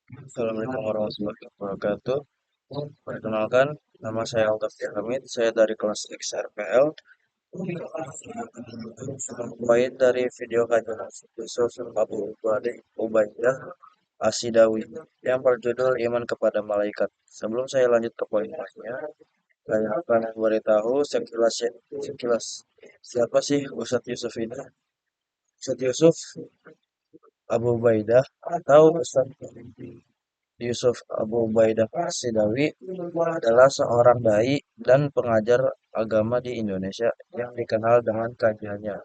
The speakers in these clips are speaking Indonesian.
Assalamualaikum warahmatullahi wabarakatuh. Perkenalkan, nama saya Altaf Hamid. Saya dari kelas XRPL. Baik dari video kajian Yusuf Abu Ubaidah Asidawi yang berjudul Iman kepada Malaikat. Sebelum saya lanjut ke poin-poinnya, saya akan memberitahu sekilas siapa sih Ustadz Yusuf ini. Ustadz Yusuf Abu Ubaidah atau Ustadz Yusuf Abu Ubaidah Sidawi adalah seorang dai dan pengajar agama di Indonesia yang dikenal dengan kajiannya.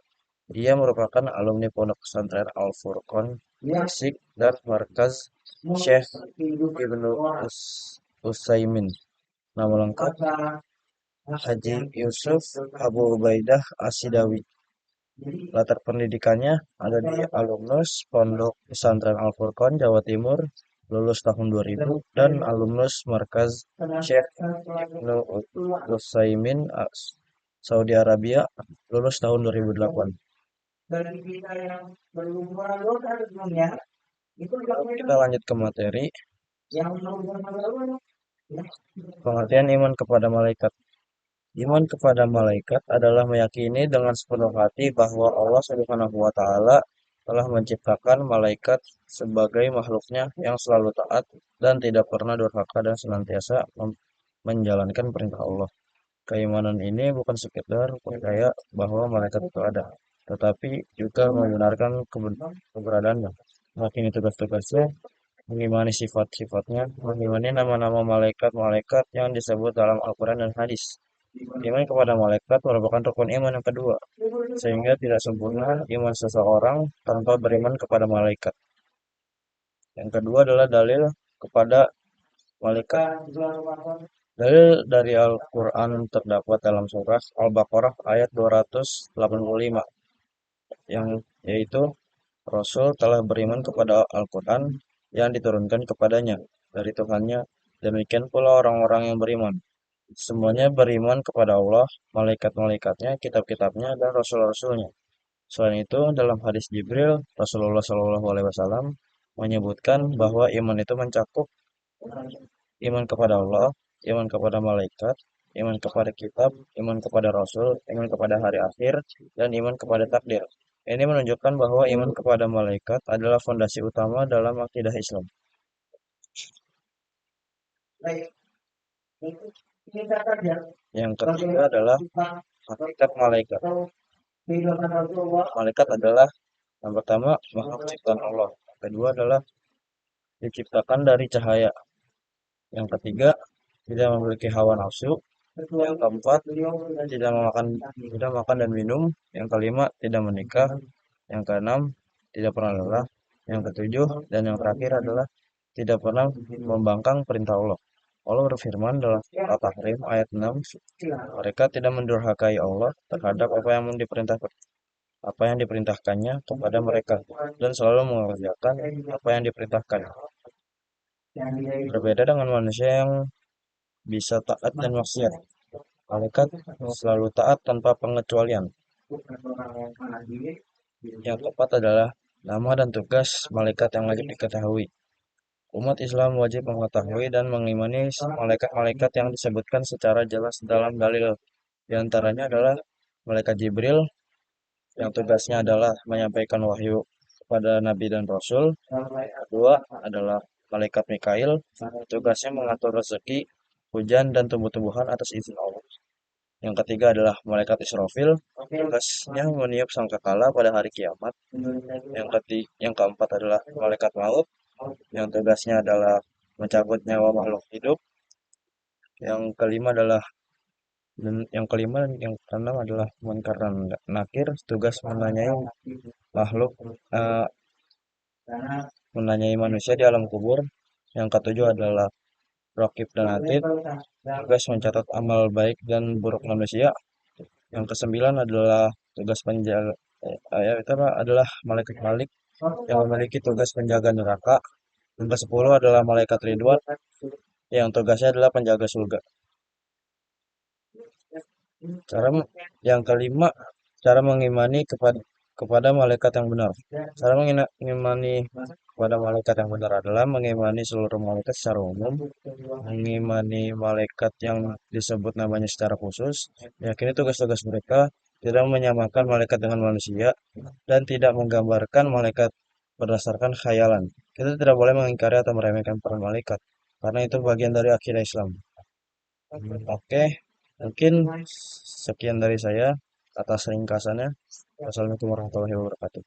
Dia merupakan alumni Pondok Pesantren Al Furqon, Asik, dan Markaz Syekh Ibnu Utsaimin. Nama lengkap Haji Yusuf Abu Ubaidah Asidawi. Latar pendidikannya ada di alumnus Pondok Pesantren Al Furqon, Jawa Timur, lulus tahun 2000, dan alumnus Markaz Syekh Ibnu Utsaimin, Saudi Arabia, lulus tahun 2008. Kita lanjut ke materi. Pengertian iman kepada malaikat. Iman kepada malaikat adalah meyakini dengan sepenuh hati bahwa Allah Subhanahu wa taala telah menciptakan malaikat sebagai makhluknya yang selalu taat dan tidak pernah durhaka dan senantiasa menjalankan perintah Allah. Keimanan ini bukan sekedar percaya bahwa malaikat itu ada, tetapi juga membenarkan keberadaannya, meyakini tugas-tugasnya, mengimani sifat-sifatnya, mengimani nama-nama malaikat-malaikat yang disebut dalam Al-Quran dan hadis. Iman kepada malaikat merupakan rukun iman yang kedua, sehingga tidak sempurna iman seseorang tanpa beriman kepada malaikat. Yang kedua adalah dalil kepada malaikat. Dalil dari Al-Quran terdapat dalam surah Al-Baqarah ayat 285, yang yaitu Rasul telah beriman kepada Al-Quran yang diturunkan kepadanya dari Tuhannya. Demikian pula orang-orang yang beriman. Semuanya beriman kepada Allah, malaikat-malaikatnya, kitab-kitabnya, dan rasul-rasulnya. Selain itu, dalam hadis Jibril, Rasulullah SAW menyebutkan bahwa iman itu mencakup iman kepada Allah, iman kepada malaikat, iman kepada kitab, iman kepada rasul, iman kepada hari akhir, dan iman kepada takdir. Ini menunjukkan bahwa iman kepada malaikat adalah fondasi utama dalam akidah Islam. Yang ketiga adalah hakikat malaikat. Malaikat adalah yang pertama makhluk ciptaan Allah. Yang kedua adalah diciptakan dari cahaya. Yang ketiga tidak memiliki hawa nafsu. Yang keempat tidak makan dan minum. Yang kelima tidak menikah. Yang keenam tidak pernah lelah. Yang ketujuh dan yang terakhir adalah tidak pernah membangkang perintah Allah. Allah berfirman dalam At-Tahrim ayat 6, mereka tidak mendurhakai Allah terhadap apa yang diperintahkannya kepada mereka dan selalu mengerjakan apa yang diperintahkan. Berbeda dengan manusia yang bisa taat dan maksiat. Malaikat selalu taat tanpa pengecualian. Yang keempat adalah nama dan tugas malaikat yang wajib diketahui. Umat Islam wajib mengetahui dan mengimani malaikat-malaikat yang disebutkan secara jelas dalam dalil. Di antaranya adalah malaikat Jibril yang tugasnya adalah menyampaikan wahyu kepada Nabi dan Rasul. Kedua adalah malaikat Mikail, tugasnya mengatur rezeki, hujan, dan tumbuh-tumbuhan atas izin Allah. Yang ketiga adalah malaikat Israfil, tugasnya meniup sangkakala pada hari kiamat. Yang keempat adalah malaikat maut, yang tugasnya adalah mencabut nyawa makhluk hidup. Dan yang keenam adalah Munkar dan Nakir, tugas makhluk eh, menanyai manusia di alam kubur. Yang ketujuh adalah Raqib dan Atid, tugas mencatat amal baik dan buruk manusia. Yang kesembilan adalah tugas penjaga itu adalah malaikat Malik yang memiliki tugas penjaga neraka. Yang ke-10 adalah malaikat Ridwan yang tugasnya adalah penjaga surga. Cara yang kelima, cara mengimani kepada malaikat yang benar. Cara mengimani kepada malaikat yang benar adalah mengimani seluruh malaikat secara umum, mengimani malaikat yang disebut namanya secara khusus, meyakini tugas-tugas mereka, tidak menyamakan malaikat dengan manusia, dan tidak menggambarkan malaikat berdasarkan khayalan. Kita tidak boleh mengingkari atau meremehkan para malaikat, karena itu bagian dari akidah Islam. Oke, mungkin sekian dari saya atas ringkasannya. Wassalamualaikum warahmatullahi wabarakatuh.